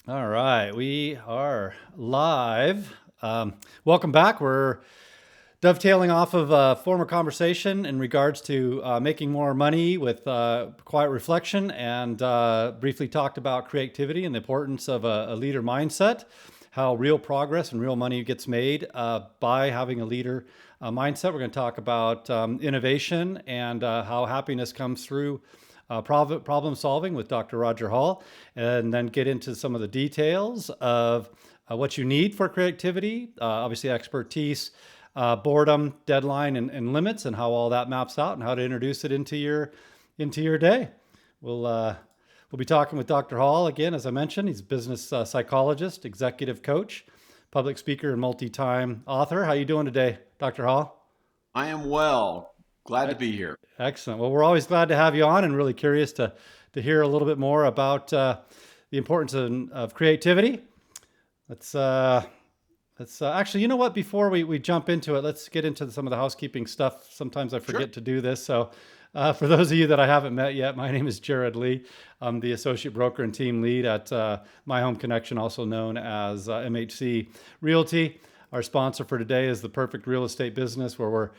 All right, we are live. Welcome back. We're dovetailing off of a former conversation in regards to making more money with quiet reflection, and briefly talked about creativity and the importance of a leader mindset, how real progress and real money gets made by having a leader mindset. We're going to talk about innovation and how happiness comes through problem solving with Dr. Roger Hall, and then get into some of the details of what you need for creativity, obviously expertise, boredom, deadline, and limits, and how all that maps out, and how to introduce it into your day. We'll be talking with Dr. Hall again, as I mentioned. He's a business psychologist, executive coach, public speaker, and multi-time author. How you doing today, Dr. Hall? I am well. Glad to be here. Excellent. Well, we're always glad to have you on, and really curious to hear a little bit more about the importance of creativity. Let's actually, you know what? Before we jump into it, let's get into some of the housekeeping stuff. Sometimes I Sure. forget to do this. So, for those of you that I haven't met yet, my name is Jared Lee. I'm the associate broker and team lead at My Home Connection, also known as MHC Realty. Our sponsor for today is the Perfect Real Estate Business, where we're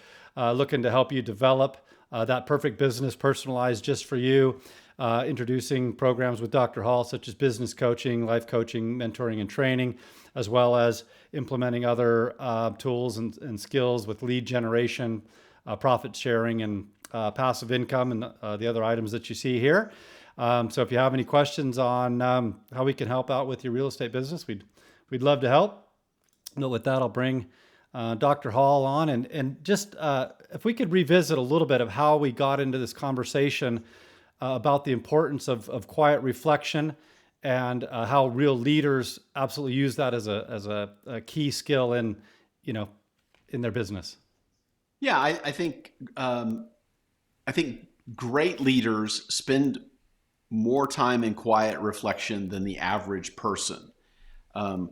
looking to help you develop that perfect business personalized just for you. Introducing programs with Dr. Hall, such as business coaching, life coaching, mentoring, and training, as well as implementing other tools and skills with lead generation, profit sharing, and passive income, and the other items that you see here. So if you have any questions on how we can help out with your real estate business, we'd love to help. But with that, I'll bring Dr. Hall on, and just if we could revisit a little bit of how we got into this conversation about the importance of quiet reflection, and how real leaders absolutely use that as a key skill you know in their business. Yeah, I think great leaders spend more time in quiet reflection than the average person. I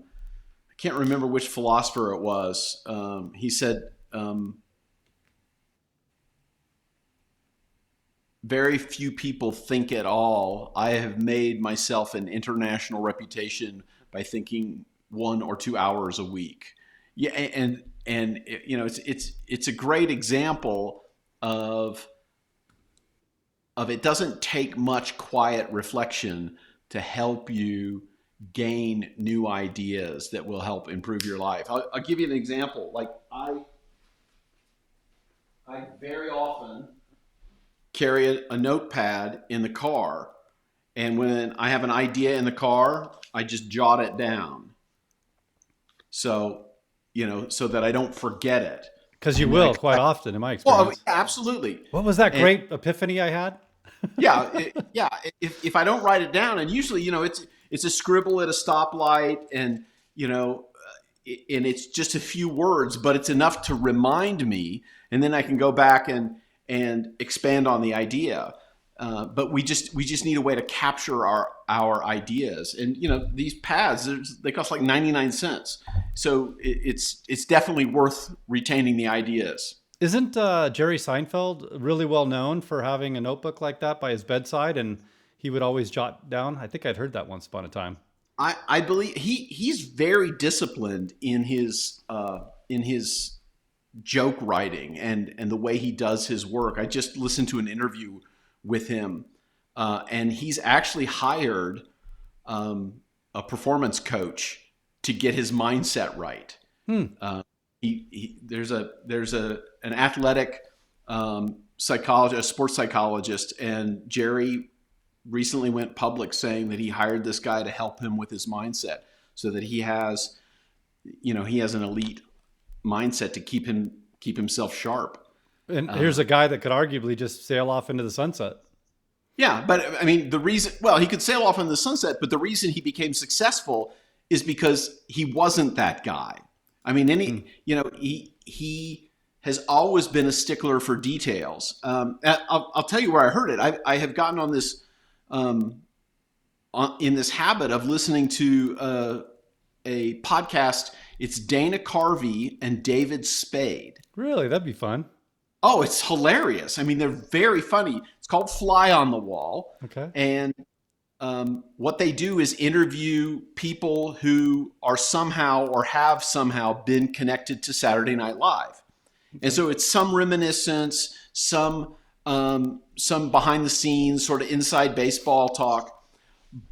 can't remember which philosopher it was. He said, "Very few people think at all. I have made myself an international reputation by thinking 1 or 2 hours a week." Yeah, and it's a great example of it doesn't take much quiet reflection to help you gain new ideas that will help improve your life. I'll give you an example. Like I very often carry a notepad in the car, and when I have an idea in the car, I just jot it down. So so that I don't forget it. Because you And then will quite often, in my well, experience. absolutely. What was that And great epiphany I had? yeah. If I don't write it down, and usually, it's a scribble at a stoplight, and and it's just a few words, but it's enough to remind me, and then I can go back and expand on the idea. But we just need a way to capture our ideas, and these pads, they cost like 99 cents, so it's definitely worth retaining the ideas. Isn't Jerry Seinfeld really well known for having a notebook like that by his bedside, and he would always jot down? I think I'd heard that once upon a time. I believe he's very disciplined in his joke writing and the way he does his work. I just listened to an interview with him, and he's actually hired a performance coach to get his mindset right. Hmm. There's an athletic psychologist, a sports psychologist, and Jerry recently went public saying that he hired this guy to help him with his mindset, so that he has an elite mindset to keep himself sharp. And here's a guy that could arguably just sail off into the sunset. Yeah, but I mean, well, he could sail off in the sunset, but the reason he became successful is because he wasn't that guy. I mean, Hmm. he has always been a stickler for details. I'll tell you where I heard it. I have gotten on this in this habit of listening to a podcast. It's Dana Carvey and David Spade. Really, that'd be fun. Oh, it's hilarious. I mean, they're very funny. It's called Fly on the Wall. Okay. And what they do is interview people who are somehow or have somehow been connected to Saturday Night Live. And so it's some reminiscence, some behind the scenes sort of inside baseball talk.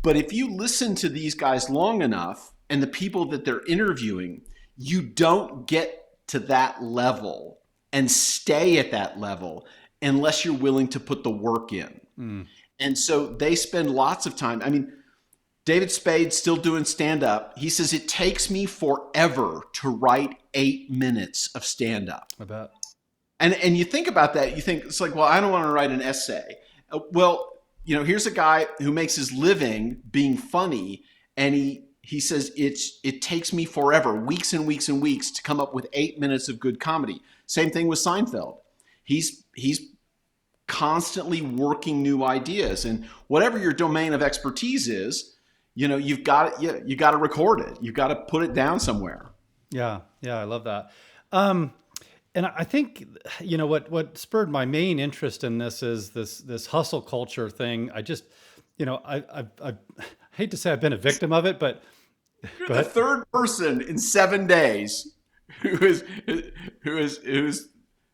But if you listen to these guys long enough and the people that they're interviewing, you don't get to that level and stay at that level unless you're willing to put the work in. And so they spend lots of time. I mean, David Spade's still doing stand-up. He says, it takes me forever to write 8 minutes of stand-up. I bet. And you think about that, you think, it's like, well, I don't want to write an essay. Well, here's a guy who makes his living being funny, and he says, it takes me forever, weeks and weeks and weeks to come up with 8 minutes of good comedy. Same thing with Seinfeld. He's constantly working new ideas, and whatever your domain of expertise is, you've got you got to record it. You've got to put it down somewhere. Yeah, I love that. And I think what spurred my main interest in this is this hustle culture thing. I just I hate to say I've been a victim of it, but you're the third person in 7 days who's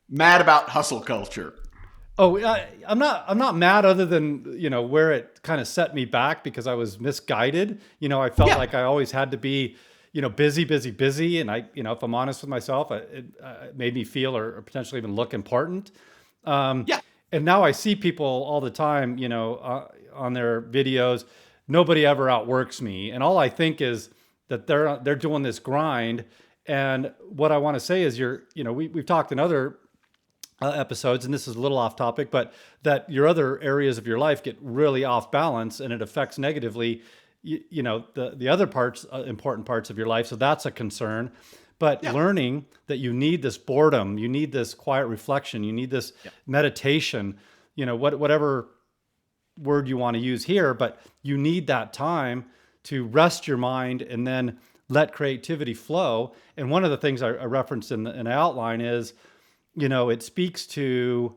mad about hustle culture. Oh, I'm not mad, other than, where it kind of set me back because I was misguided. I felt like I always had to be, busy. And I, if I'm honest with myself, it made me feel or potentially even look important. And now I see people all the time, on their videos, nobody ever outworks me. And all I think is that they're doing this grind. And what I want to say is we've talked in other episodes, and this is a little off topic, but that your other areas of your life get really off balance and it affects negatively, the other parts, important parts of your life. So that's a concern. But learning that you need this boredom, you need this quiet reflection, you need this meditation, whatever word you want to use here, but you need that time to rest your mind and then let creativity flow. And one of the things I referenced in the outline is, it speaks to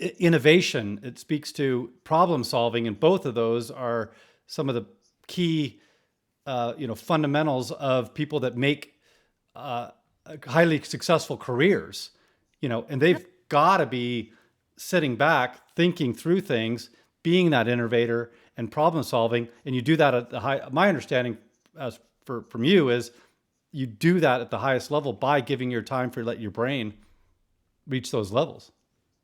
innovation. It speaks to problem solving, and both of those are some of the key, fundamentals of people that make highly successful careers. And they've got to be sitting back, thinking through things, being that innovator and problem solving. And you do that at the high. My understanding, from you, is you do that at the highest level by giving your time for let your brain reach those levels.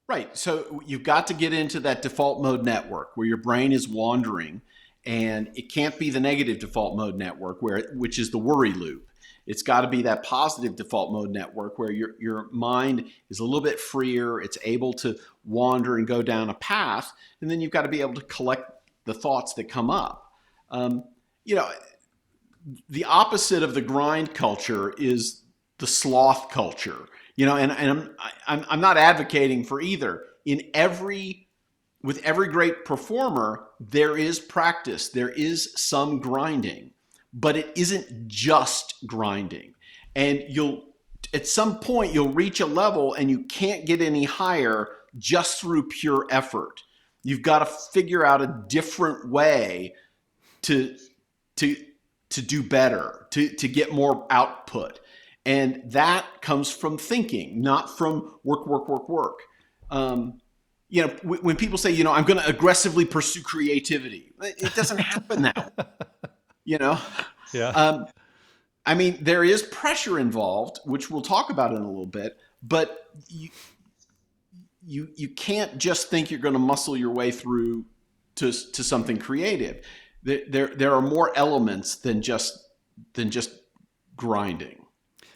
Right. So you've got to get into that default mode network where your brain is wandering, and it can't be the negative default mode network which is the worry loop. It's got to be that positive default mode network where your mind is a little bit freer. It's able to wander and go down a path. And then you've got to be able to collect the thoughts that come up. The opposite of the grind culture is the sloth culture, and I'm not advocating for either. With every great performer, there is practice, there is some grinding, but it isn't just grinding. And at some point you'll reach a level and you can't get any higher just through pure effort. You've got to figure out a different way to do better, to get more output. And that comes from thinking, not from work. When people say, I'm going to aggressively pursue creativity, it doesn't happen that way, Yeah. I mean, there is pressure involved, which we'll talk about in a little bit, but you can't just think you're going to muscle your way through to something creative. There are more elements than just grinding.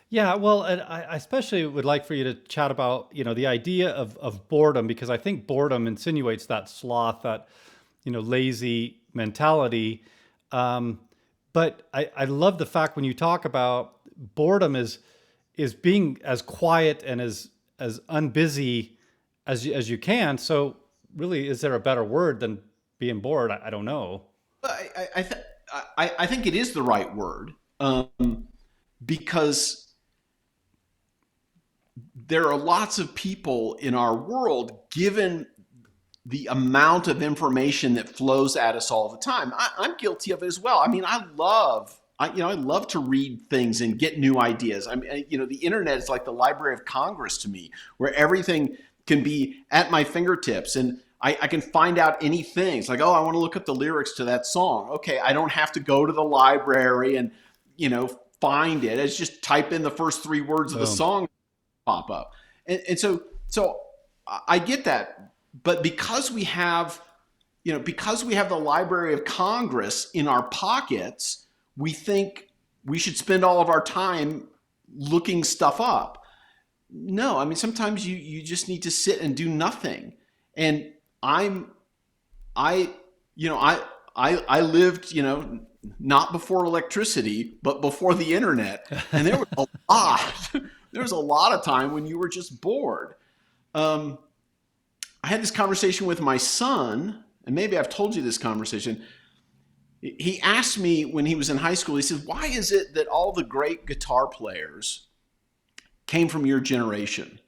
Yeah, well, and I especially would like for you to chat about, the idea of boredom, because I think boredom insinuates that sloth, that, lazy mentality. But I love the fact when you talk about boredom is being as quiet and as unbusy as you can. So really, is there a better word than being bored? I don't know. I think it is the right word, because there are lots of people in our world, given the amount of information that flows at us all the time. I'm guilty of it as well. I mean, I love to read things and get new ideas. I mean, the internet is like the Library of Congress to me, where everything can be at my fingertips, and I can find out anything. It's like, oh, I want to look up the lyrics to that song. Okay, I don't have to go to the library and find it. It's just type in the first 3 words of the song, pop up, and so I get that. But because we have the Library of Congress in our pockets, we think we should spend all of our time looking stuff up. No, I mean, sometimes you just need to sit and do nothing. And I lived, not before electricity, but before the internet. And there was a lot of time when you were just bored. I had this conversation with my son, and maybe I've told you this conversation. He asked me when he was in high school, he said, why is it that all the great guitar players came from your generation?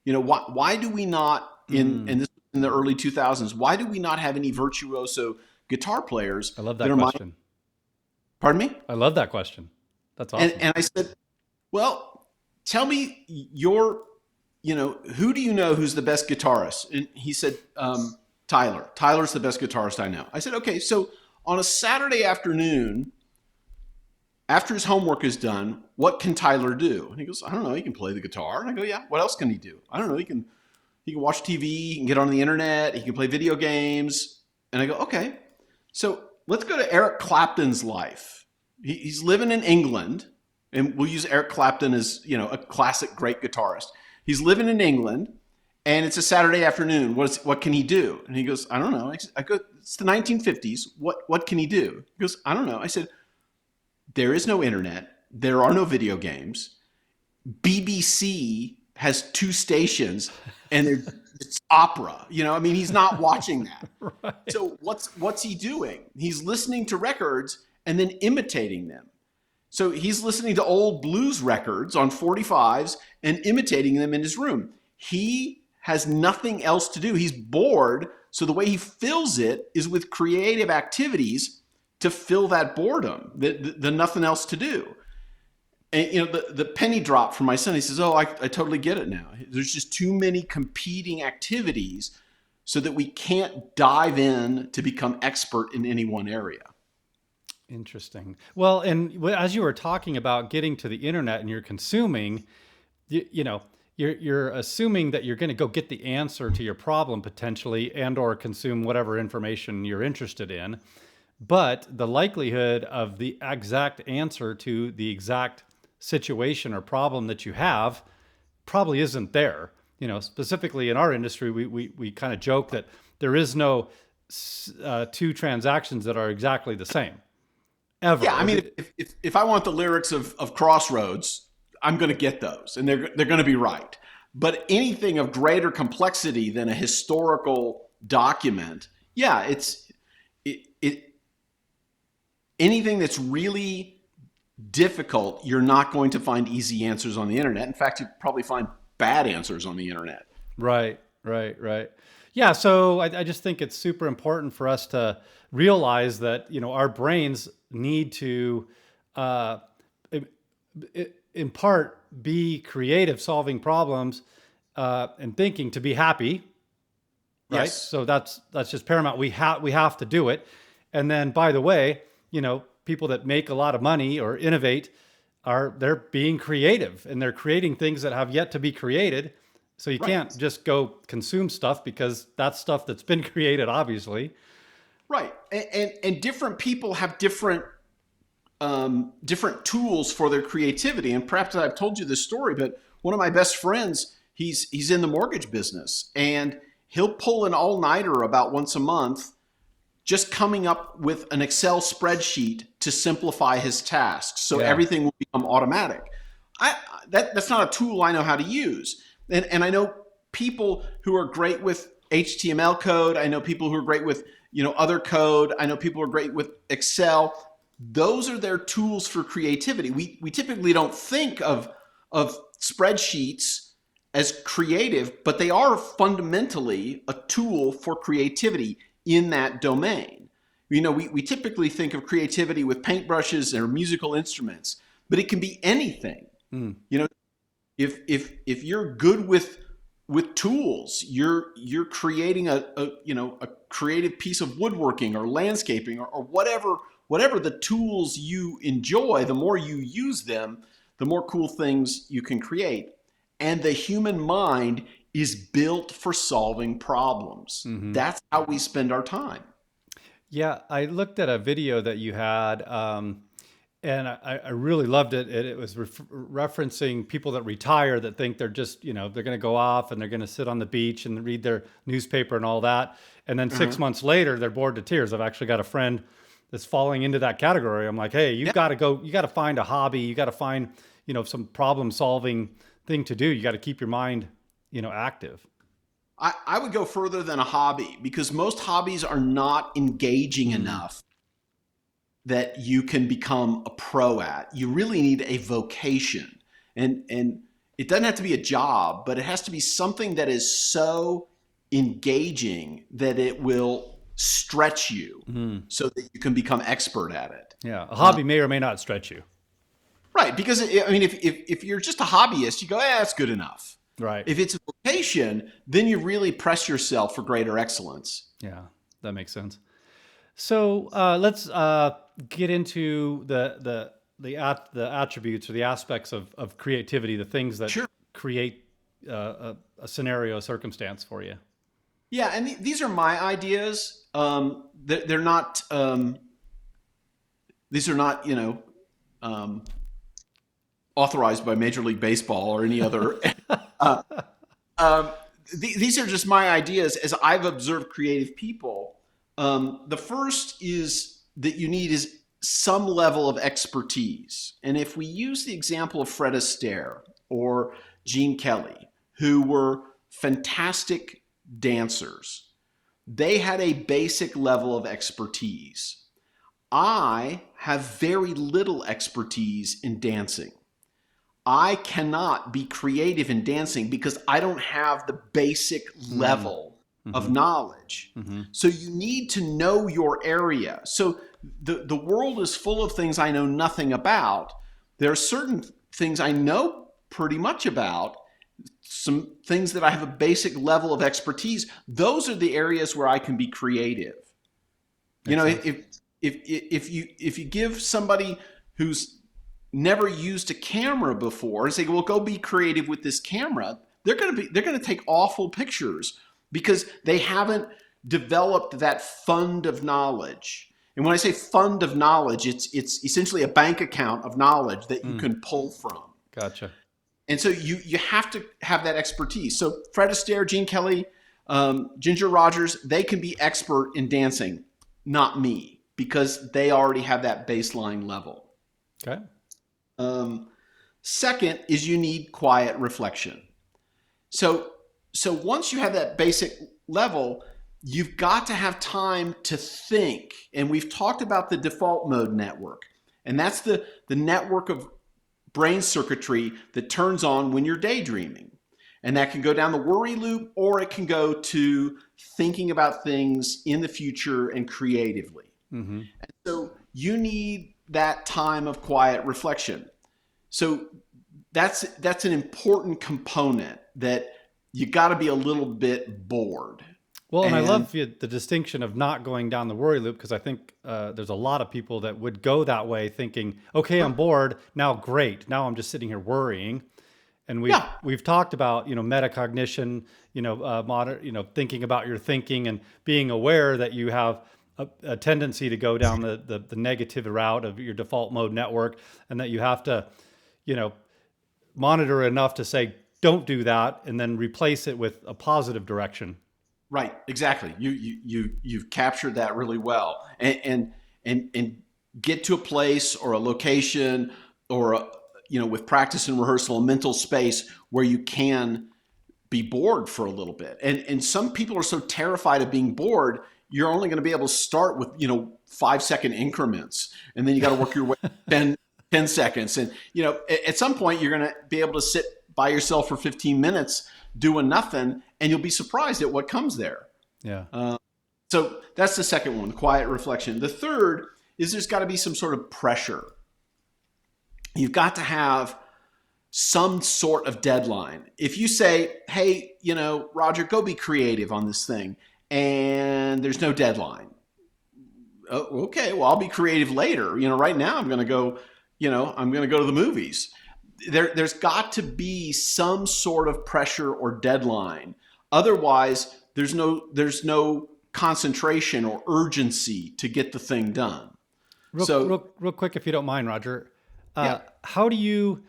Why do we not, and this in the early 2000s, why do we not have any virtuoso guitar players? I love that question. Pardon me? I love that question. That's awesome. And I said, well, tell me who do you know who's the best guitarist? And he said, Tyler. Tyler's the best guitarist I know. I said, okay, so on a Saturday afternoon, after his homework is done, what can Tyler do? And he goes, I don't know, he can play the guitar. And I go, yeah, what else can he do? I don't know, he can watch TV, he can get on the internet, he can play video games. And I go, okay, so let's go to Eric Clapton's life. He's living in England, and we'll use Eric Clapton as, a classic great guitarist. He's living in England, and it's a Saturday afternoon. What can he do? And he goes, I don't know. I go, it's the 1950s. What can he do? He goes, I don't know. I said, there is no internet. There are no video games. BBC has 2 stations, and it's opera. He's not watching that. Right. So what's he doing? He's listening to records and then imitating them. So he's listening to old blues records on 45s and imitating them in his room. He has nothing else to do. He's bored. So the way he fills it is with creative activities to fill that boredom, the nothing else to do. And, the penny dropped for my son. He says, oh, I totally get it now. There's just too many competing activities so that we can't dive in to become expert in any one area. Interesting. Well, and as you were talking about getting to the internet and you're consuming, you're assuming that you're going to go get the answer to your problem potentially, and or consume whatever information you're interested in. But the likelihood of the exact answer to the exact situation or problem that you have probably isn't there. Specifically in our industry, we kind of joke that there is no 2 transactions that are exactly the same. Ever. Yeah, I mean, if I want the lyrics of Crossroads, I'm going to get those, and they're going to be right. But anything of greater complexity than a historical document, yeah, anything that's really difficult, you're not going to find easy answers on the internet. In fact, you probably find bad answers on the internet. Right. Yeah, so I just think it's super important for us to realize that, our brains need to, in part, be creative, solving problems and thinking to be happy. Right. Yes. So that's just paramount. We have to do it. And then, by the way, people that make a lot of money or innovate they're being creative, and they're creating things that have yet to be created. So you can't just go consume stuff because that's stuff that's been created, obviously. Right. And different people have different tools for their creativity. And perhaps I've told you this story, but one of my best friends, he's in the mortgage business, and he'll pull an all-nighter about once a month, just coming up with an Excel spreadsheet to simplify his tasks. So everything will become automatic. That's not a tool I know how to use. And I know people who are great with HTML code. I know people who are great with, other code. I know people who are great with Excel. Those are their tools for creativity. We typically don't think of spreadsheets as creative, but they are fundamentally a tool for creativity in that domain. You know, we typically think of creativity with paintbrushes or musical instruments, but it can be anything. You know, if you're good with tools, you're creating a creative piece of woodworking or landscaping or whatever the tools you enjoy, the more you use them, the more cool things you can create. And the human mind is built for solving problems. That's how we spend our time. Yeah, I looked at a video that you had, and I really loved it. It was referencing people that retire that think they're just, they're going to go off and they're going to sit on the beach and read their newspaper and all that. And then 6 months later, they're bored to tears. I've actually got a friend that's falling into that category. I'm like, hey, you got to find a hobby. You got to find, some problem solving thing to do. You got to keep your mind, active. I would go further than a hobby, because most hobbies are not engaging enough that you can become a pro at. You really need a vocation. And it doesn't have to be a job, but it has to be something that is so engaging that it will stretch you so that you can become expert at it. Yeah, a hobby may or may not stretch you. Right, because if you're just a hobbyist, you go, that's good enough. Right. If it's a vocation, then you really press yourself for greater excellence. Yeah, that makes sense. So let's get into the attributes or the aspects of creativity, the things that create a scenario, a circumstance for you. Yeah, and these are my ideas. They're not. These are not, authorized by Major League Baseball or any other. These are just my ideas as I've observed creative people. The first is that you need is some level of expertise. And if we use the example of Fred Astaire or Gene Kelly, who were fantastic dancers, they had a basic level of expertise. I have very little expertise in dancing. I cannot be creative in dancing because I don't have the basic level of knowledge. So you need to know your area. So the world is full of things I know nothing about. There are certain things I know pretty much about, some things that I have a basic level of expertise. Those are the areas where I can be creative. If you give somebody who's never used a camera before and say, well, go be creative with this camera, they're going to take awful pictures because they haven't developed that fund of knowledge. And when I say fund of knowledge, it's essentially a bank account of knowledge that you can pull from. Gotcha. And so you have to have that expertise. So Fred Astaire, Gene Kelly, Ginger Rogers, they can be expert in dancing, not me, because they already have that baseline level. Okay. Second is you need quiet reflection. So once you have that basic level, you've got to have time to think. And we've talked about the default mode network. And that's the network of brain circuitry that turns on when you're daydreaming. And that can go down the worry loop, or it can go to thinking about things in the future and creatively. And so you need that time of quiet reflection. So that's an important component, that you got to be a little bit bored. Well, and I love the distinction of not going down the worry loop, because I think there's a lot of people that would go that way thinking, okay, I'm bored. Now, great. Now I'm just sitting here worrying. And we've talked about, metacognition, thinking about your thinking and being aware that you have a tendency to go down the negative route of your default mode network, and that you have to, monitor enough to say, don't do that, and then replace it with a positive direction. Right. Exactly. You've captured that really well, and get to a place or a location or with practice and rehearsal, a mental space where you can be bored for a little bit. And some people are so terrified of being bored, you're only going to be able to start with 5-second increments, and then you got to work your way 10 seconds. And at some point you're going to be able to sit by yourself for 15 minutes doing nothing, and you'll be surprised at what comes there. Yeah. So that's the second one, quiet reflection. The third is there's got to be some sort of pressure. You've got to have some sort of deadline. If you say, hey, Roger, go be creative on this thing, and there's no deadline. Oh, okay, well, I'll be creative later. Right now I'm going to go, I'm going to go to the movies. There's got to be some sort of pressure or deadline. Otherwise, there's no concentration or urgency to get the thing done. Real quick, if you don't mind, Roger, Yeah. how do you,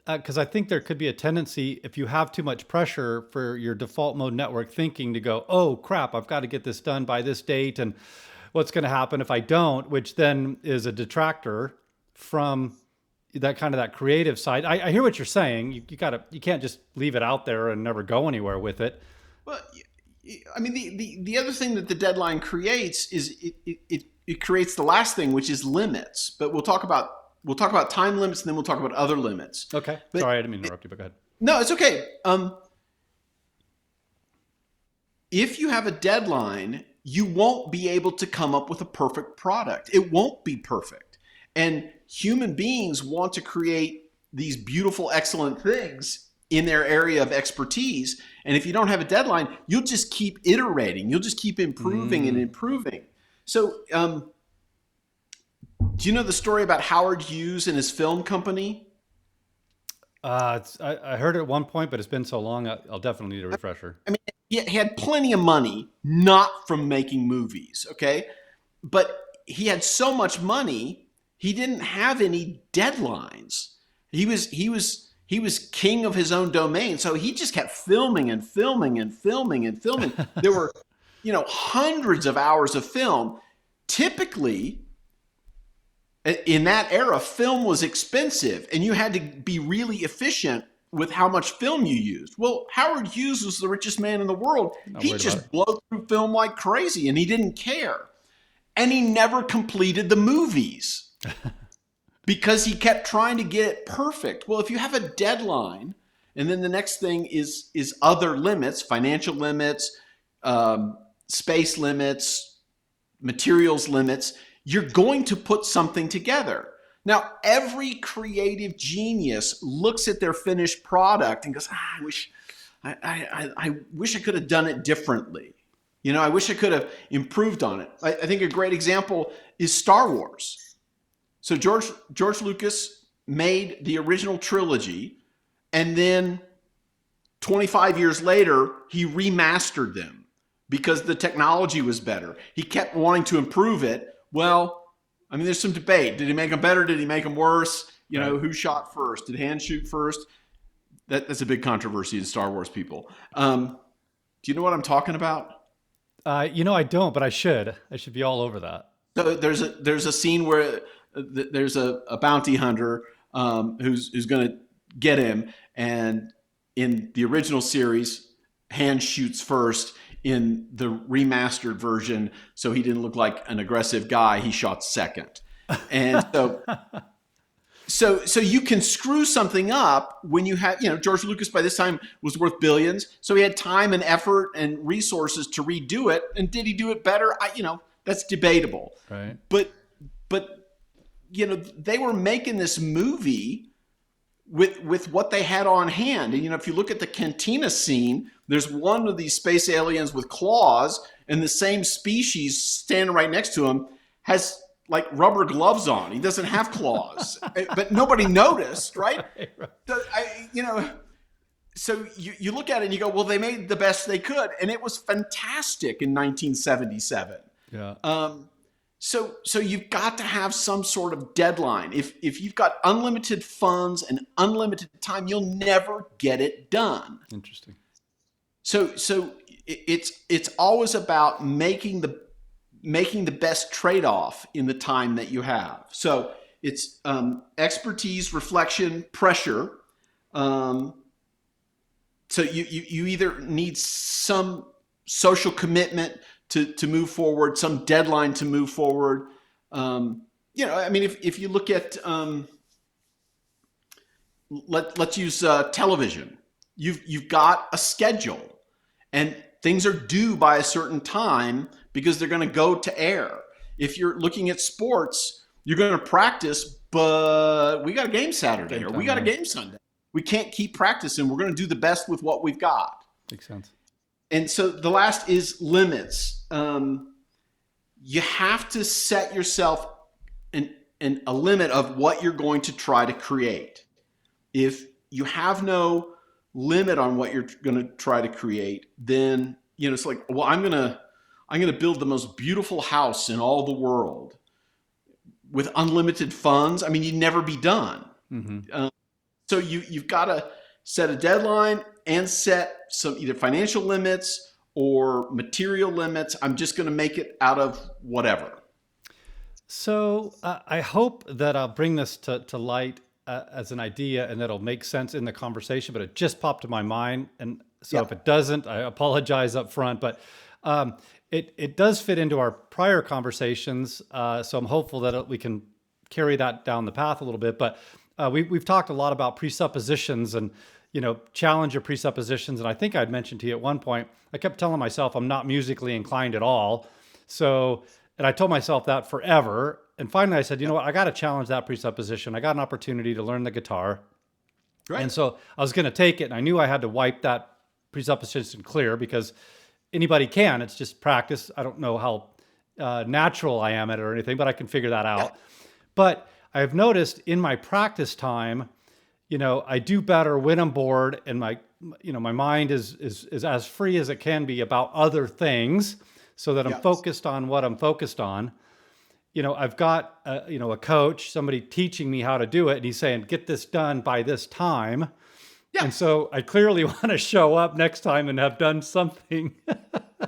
because I think there could be a tendency if you have too much pressure for your default mode network thinking to go, oh crap, I've got to get this done by this date, and what's going to happen if I don't, which then is a detractor from that creative side. I hear what you're saying. You can't just leave it out there and never go anywhere with it. Well, I mean, the other thing that the deadline creates is it creates the last thing, which is limits. But we'll talk about time limits, and then we'll talk about other limits. Okay. But, sorry, I didn't mean to interrupt you, but go ahead. No, it's okay. If you have a deadline, you won't be able to come up with a perfect product. It won't be perfect. And human beings want to create these beautiful, excellent things in their area of expertise. And if you don't have a deadline, you'll just keep iterating. You'll just keep improving and improving. So, do you know the story about Howard Hughes and his film company? I heard it at one point, but it's been so long, I'll definitely need a refresher. I mean, he had plenty of money, not from making movies, okay? But he had so much money, he didn't have any deadlines. He was king of his own domain, so he just kept filming and filming and filming and filming. There were, hundreds of hours of film. Typically, in that era, film was expensive, and you had to be really efficient with how much film you used. Well, Howard Hughes was the richest man in the world. He just blew through film like crazy, and he didn't care. And he never completed the movies because he kept trying to get it perfect. Well, if you have a deadline, and then the next thing is other limits, financial limits, space limits, materials limits, you're going to put something together. Now, every creative genius looks at their finished product and goes, I wish I could have done it differently. I wish I could have improved on it. I think a great example is Star Wars. So George Lucas made the original trilogy, and then 25 years later, he remastered them because the technology was better. He kept wanting to improve it. Well, I mean, there's some debate. Did he make them better? Did he make them worse? Who shot first? Did Han shoot first? That's a big controversy in Star Wars, people. Do you know what I'm talking about? I don't, but I should. I should be all over that. So there's a scene where there's a bounty hunter who's going to get him, and in the original series, Han shoots first. In the remastered version, so he didn't look like an aggressive guy, he shot second. And so you can screw something up when you have, George Lucas by this time was worth billions, so he had time and effort and resources to redo it. And did he do it better? That's debatable. Right. But they were making this movie with what they had on hand. And if you look at the cantina scene, there's one of these space aliens with claws, and the same species standing right next to him has like rubber gloves on. He doesn't have claws, but nobody noticed, right? So you look at it and you go, well, they made the best they could, and it was fantastic in 1977. Yeah. So you've got to have some sort of deadline. If you've got unlimited funds and unlimited time, you'll never get it done. Interesting. So it's always about making the best trade-off in the time that you have. So it's expertise, reflection, pressure. So you either need some social commitment to move forward, some deadline to move forward. If you look at let's use television. You've got a schedule, and things are due by a certain time because they're going to go to air. If you're looking at sports, you're going to practice, but we got a game Saturday or we got a game Sunday. We can't keep practicing. We're going to do the best with what we've got. Makes sense. And so the last is limits. You have to set yourself a limit of what you're going to try to create. If you have no limit on what you're going to try to create, then it's like, well, I'm gonna build the most beautiful house in all the world with unlimited funds. I mean, you'd never be done. Mm-hmm. So you've got to set a deadline and set some either financial limits or material limits. I'm just going to make it out of whatever. So I hope that I'll bring this to light as an idea and that'll make sense in the conversation, but it just popped to my mind. And so if it doesn't, I apologize up front, but it does fit into our prior conversations. So I'm hopeful that we can carry that down the path a little bit. But we've talked a lot about presuppositions and, challenge your presuppositions. And I think I'd mentioned to you at one point, I kept telling myself I'm not musically inclined at all. And I told myself that forever. And finally I said, you know what, I got to challenge that presupposition. I got an opportunity to learn the guitar. Right. And so I was going to take it, and I knew I had to wipe that presupposition clear because anybody can. It's just practice. I don't know how natural I am at it or anything, but I can figure that out. Yeah. But I've noticed in my practice time, I do better when I'm bored and my mind is as free as it can be about other things so that I'm focused on what I'm focused on. I've got a coach, somebody teaching me how to do it, and he's saying, get this done by this time. Yeah. And so I clearly want to show up next time and have done something. You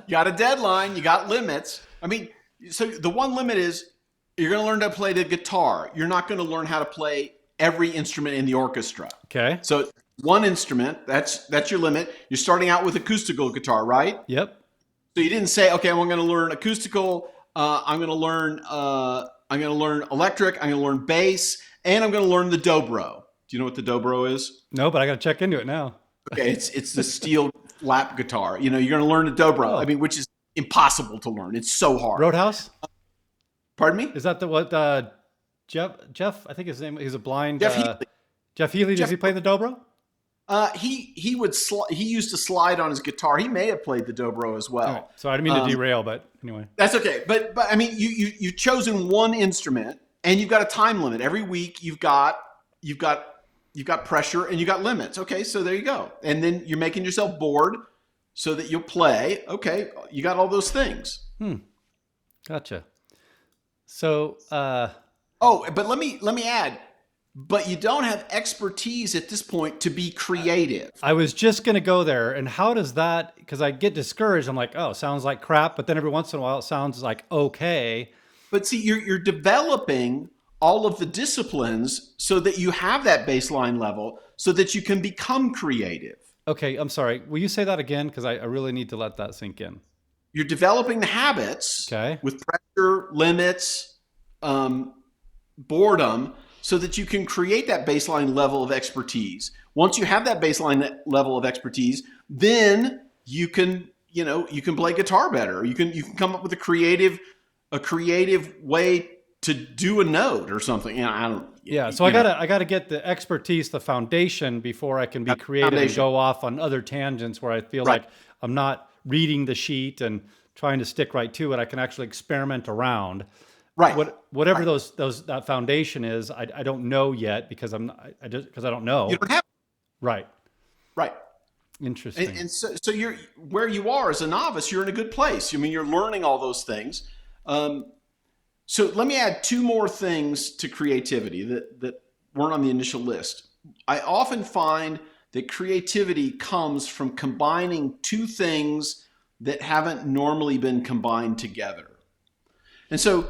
got a deadline, you got limits. I mean, so the one limit is you're going to learn to play the guitar. You're not going to learn how to play every instrument in the orchestra. Okay. So one instrument, that's your limit. You're starting out with acoustical guitar, right? Yep. So you didn't say, okay, I'm going to learn acoustical. I'm going to learn electric. I'm going to learn bass, and I'm going to learn the dobro. Do you know what the dobro is? No, but I got to check into it now. Okay, it's the steel lap guitar. You're going to learn the dobro. I mean, which is impossible to learn. It's so hard. Roadhouse? Pardon me? Is that what Jeff? I think his name. He's a blind. Jeff Healy. Jeff Healy. Does he play the dobro? He used to slide on his guitar. He may have played the dobro as well. Right. So I didn't mean to derail, but anyway. That's okay. But I mean, you've chosen one instrument, and you've got a time limit. Every week you've got pressure and you got limits. Okay, so there you go. And then you're making yourself bored so that you'll play. Okay, you got all those things. Gotcha. So but let me add. But you don't have expertise at this point to be creative. I was just going to go there. And how does that, because I get discouraged. I'm like, oh, sounds like crap. But then every once in a while, it sounds like okay. But see, you're developing all of the disciplines so that you have that baseline level so that you can become creative. Okay, I'm sorry. Will you say that again? Because I really need to let that sink in. You're developing the habits with pressure, limits, boredom, so that you can create that baseline level of expertise. Once you have that baseline level of expertise, then you can play guitar better. You can come up with a creative way to do a note or something. So I gotta get the expertise, the foundation before I can be creative and go off on other tangents where I feel like I'm not reading the sheet and trying to stick right to it. I can actually experiment around. Right. Whatever that foundation is, I don't know yet because I don't know. You don't have. Right. Right. Interesting. And so you're where you are as a novice. You're in a good place. I mean, you're learning all those things. So let me add two more things to creativity that weren't on the initial list. I often find that creativity comes from combining two things that haven't normally been combined together. And so,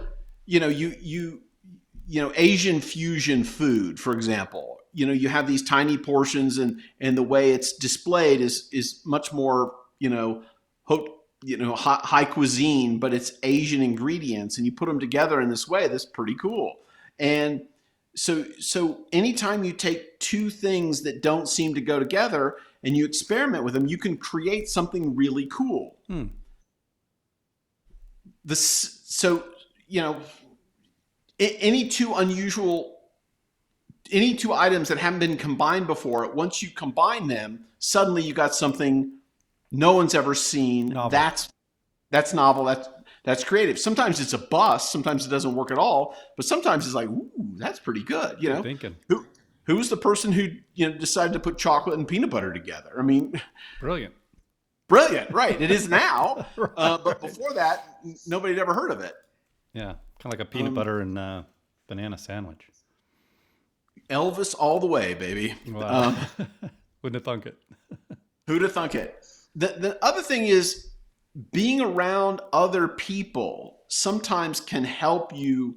Asian fusion food, for example, you have these tiny portions and the way it's displayed is much more, high cuisine, but it's Asian ingredients, and you put them together in this way. That's pretty cool. And So anytime you take two things that don't seem to go together and you experiment with them, you can create something really cool. So, you know, any two items that haven't been combined before, once you combine them, suddenly you got something no one's ever seen. Novel. That's novel. That's creative. Sometimes it's a bust. Sometimes it doesn't work at all. But sometimes it's like, ooh, that's pretty good. You know, Good thinking. Who's the person who decided to put chocolate and peanut butter together? I mean, Brilliant. brilliant, right? It is now, but before that, nobody had ever heard of it. Yeah, kind of like a peanut butter and banana sandwich. Elvis all the way, baby. Wow. Wouldn't have thunk it. Who'd have thunk it? The other thing is being around other people sometimes can help you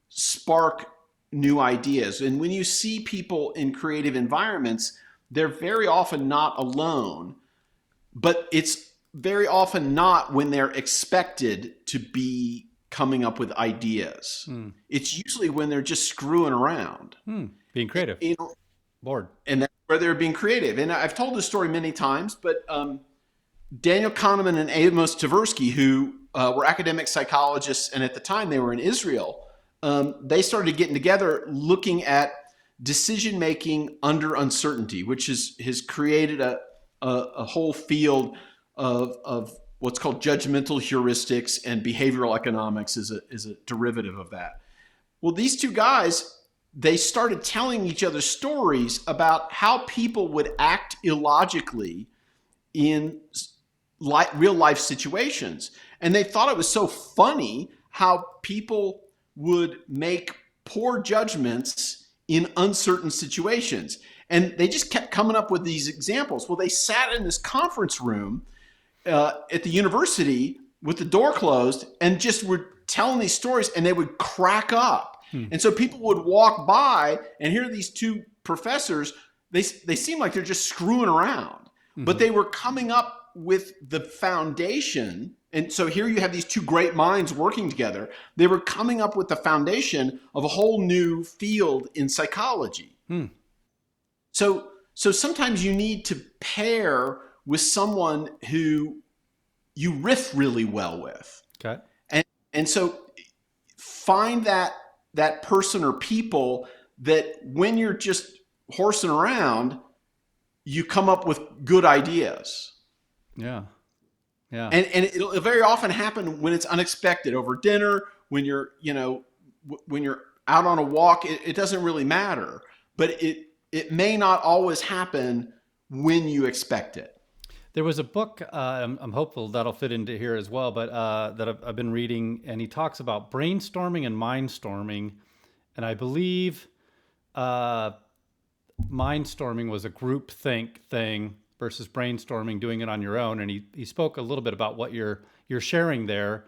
spark new ideas. And when you see people in creative environments, they're very often not alone, but it's very often not when they're expected to be coming up with ideas. It's usually when they're just screwing around. Being creative. Bored. And that's where they're being creative. And I've told this story many times, but Daniel Kahneman and Amos Tversky, who were academic psychologists, and at the time they were in Israel, they started getting together looking at decision-making under uncertainty, which has created a whole field of what's called judgmental heuristics, and behavioral economics is a derivative of that. Well, these two guys, they started telling each other stories about how people would act illogically in real life situations. And they thought it was so funny how people would make poor judgments in uncertain situations. And they just kept coming up with these examples. Well, they sat in this conference room at the university with the door closed and just were telling these stories, and they would crack up. And so people would walk by and hear these two professors. They seem like they're just screwing around, but they were coming up with the foundation. And so here you have these two great minds working together. They were coming up with the foundation of a whole new field in psychology. So sometimes you need to pair with someone who you riff really well with. Okay. And so find that person or people that when you're just horsing around, you come up with good ideas. Yeah. Yeah. And it'll very often happen when it's unexpected, over dinner, when you're out on a walk. It doesn't really matter, but it may not always happen when you expect it. There was a book, I'm hopeful that'll fit into here as well, but that I've been reading, and he talks about brainstorming and mindstorming. And I believe mindstorming was a group think thing versus brainstorming, doing it on your own. And he spoke a little bit about what you're sharing there,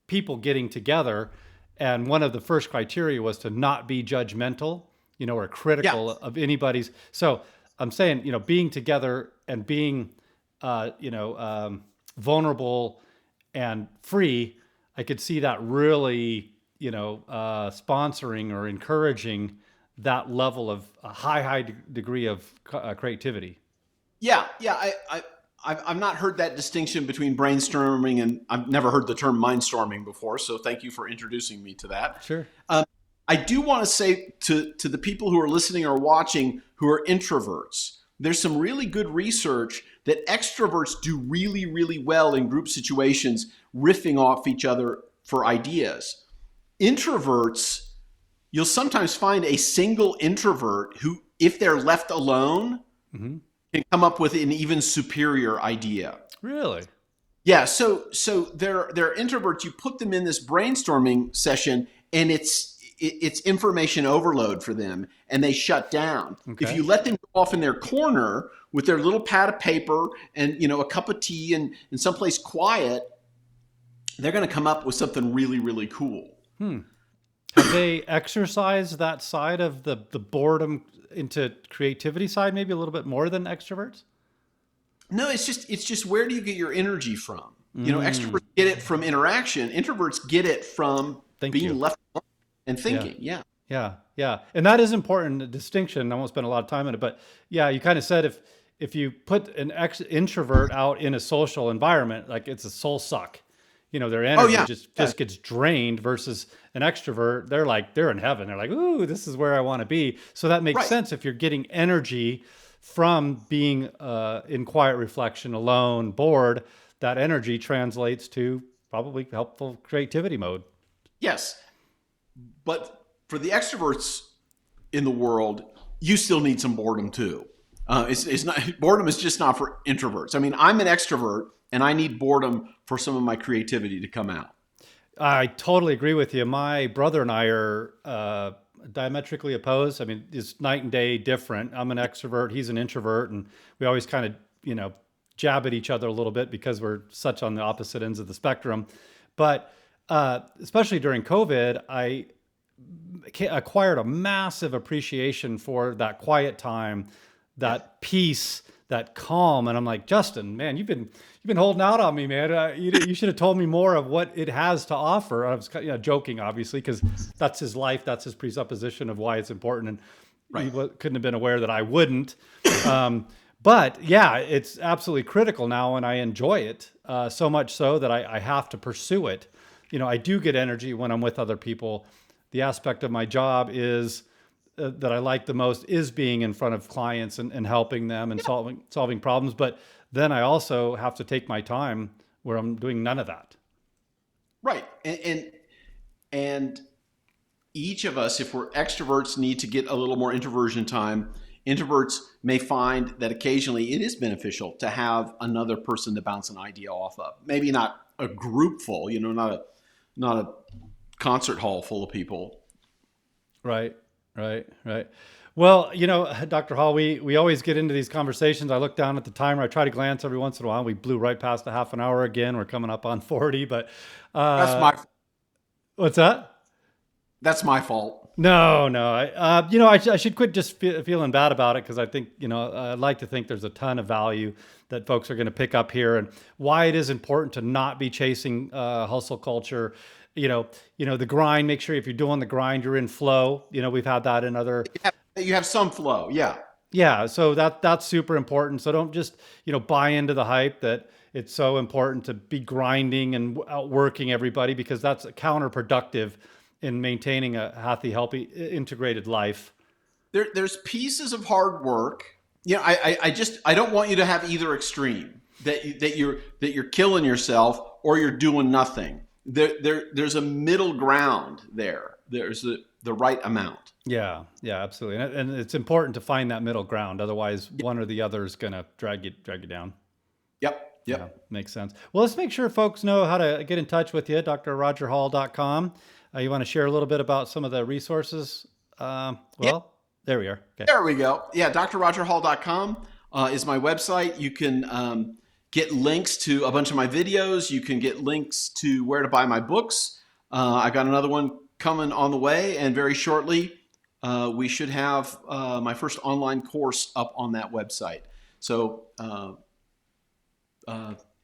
people getting together. And one of the first criteria was to not be judgmental, or critical of anybody's. So I'm saying, being together and being, vulnerable and free, I could see that really, sponsoring or encouraging that level of a high degree of creativity. Yeah. I've not heard that distinction between brainstorming, and I've never heard the term mindstorming before. So thank you for introducing me to that. Sure. I do want to say to the people who are listening or watching who are introverts, there's some really good research that extroverts do really, really well in group situations, riffing off each other for ideas. Introverts, you'll sometimes find a single introvert who, if they're left alone, can come up with an even superior idea. Really? Yeah. So they're introverts. You put them in this brainstorming session, and it's information overload for them, and they shut down. Okay. If you let them go off in their corner with their little pad of paper and a cup of tea and someplace quiet, they're going to come up with something really, really cool. Have they exercised that side of the boredom into creativity side maybe a little bit more than extroverts? No, it's just where do you get your energy from? Extroverts get it from interaction. Introverts get it from being left alone. and Yeah. thinking. Yeah. Yeah, yeah, and that is important. A distinction. I won't spend a lot of time on it, but yeah, you kind of said if you put an introvert out in a social environment, like it's a soul suck. Their Oh energy yeah. just Yeah. just gets drained. Versus an extrovert, they're in heaven. They're like, ooh, this is where I want to be. So that makes Right. sense if you're getting energy from being in quiet reflection, alone, bored. That energy translates to probably helpful creativity mode. Yes. But for the extroverts in the world, you still need some boredom too. It's not boredom is just not for introverts. I mean, I'm an extrovert, and I need boredom for some of my creativity to come out. I totally agree with you. My brother and I are diametrically opposed. I mean, it's night and day different. I'm an extrovert, he's an introvert, and we always kind of, jab at each other a little bit because we're such on the opposite ends of the spectrum. But especially during COVID, I acquired a massive appreciation for that quiet time, Yeah. that peace, that calm. And I'm like, Justin, man, you've been holding out on me, man. You should have told me more of what it has to offer. I was joking, obviously, because that's his life, that's his presupposition of why it's important, and he Right. couldn't have been aware that I wouldn't. Um, but yeah, it's absolutely critical now, and I enjoy it so much so that I have to pursue it. I do get energy when I'm with other people. The aspect of my job is that I like the most is being in front of clients and helping them and solving problems. But then I also have to take my time where I'm doing none of that. Right. And each of us, if we're extroverts, need to get a little more introversion time. Introverts may find that occasionally it is beneficial to have another person to bounce an idea off of. Maybe not a group full, not a concert hall full of people. Right, right. Well, Dr. Hall, we always get into these conversations. I look down at the timer. I try to glance every once in a while. We blew right past a half an hour again. We're coming up on 40, but That's uh, my what's that? that's my fault. No, no. I should quit just feeling bad about it because I think, I'd like to think there's a ton of value that folks are going to pick up here, and why it is important to not be chasing hustle culture. The grind. Make sure if you're doing the grind, you're in flow. We've had that in other. You have some flow. Yeah. Yeah, so that's super important. So don't just, buy into the hype that it's so important to be grinding and outworking everybody, because that's counterproductive in maintaining a healthy, integrated life. There's pieces of hard work. I don't want you to have either extreme, that you're killing yourself or you're doing nothing. There's a middle ground there. There's the right amount. Yeah, yeah, absolutely. And it's important to find that middle ground. Otherwise, one or the other is going to drag you down. Yep. Yeah, Yep. makes sense. Well, let's make sure folks know how to get in touch with you, drrogerhall.com. You want to share a little bit about some of the resources? Yeah. Well, there we are. Okay. There we go. Yeah. drrogerhall.com is my website. You can get links to a bunch of my videos. You can get links to where to buy my books. I got another one coming on the way, and very shortly we should have my first online course up on that website. So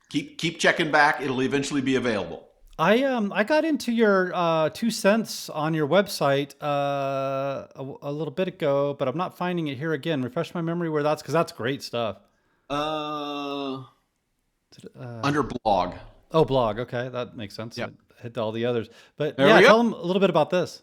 keep checking back. It'll eventually be available. I got into your 2 cents on your website a little bit ago, but I'm not finding it here again. Refresh my memory where that's, because that's great stuff. Uh, Under blog. Oh, blog. Okay, that makes sense. Yeah. I hit all the others, but There yeah, we go. tell them a little bit about this.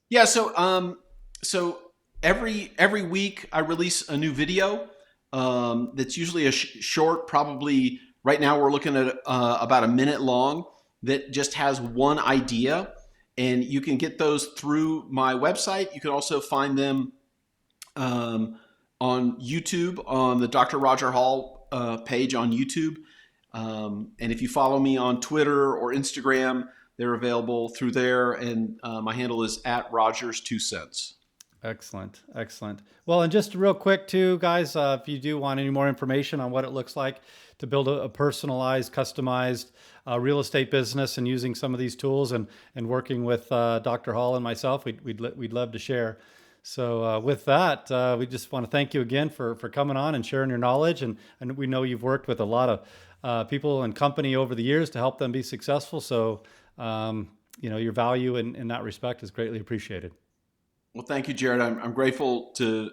Yeah. So every week I release a new video. That's usually a short, probably right now we're looking at about a minute long, that just has one idea, and you can get those through my website. You can also find them on YouTube, on the Dr. Roger Hall page on YouTube. And if you follow me on Twitter or Instagram, they're available through there. And my handle is at Rogers2cents. Excellent, excellent. Well, and just real quick too, guys, if you do want any more information on what it looks like to build a personalized, customized real estate business, and using some of these tools, and working with Dr. Hall and myself, we'd love to share. So with that, we just want to thank you again for coming on and sharing your knowledge. And we know you've worked with a lot of people and company over the years to help them be successful. So your value in that respect is greatly appreciated. Well, thank you, Jared. I'm grateful to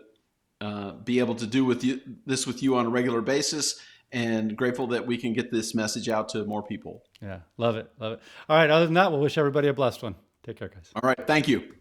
be able to do this with you on a regular basis, and grateful that we can get this message out to more people. Yeah, love it, love it. All right, other than that, we'll wish everybody a blessed one. Take care, guys. All right, thank you.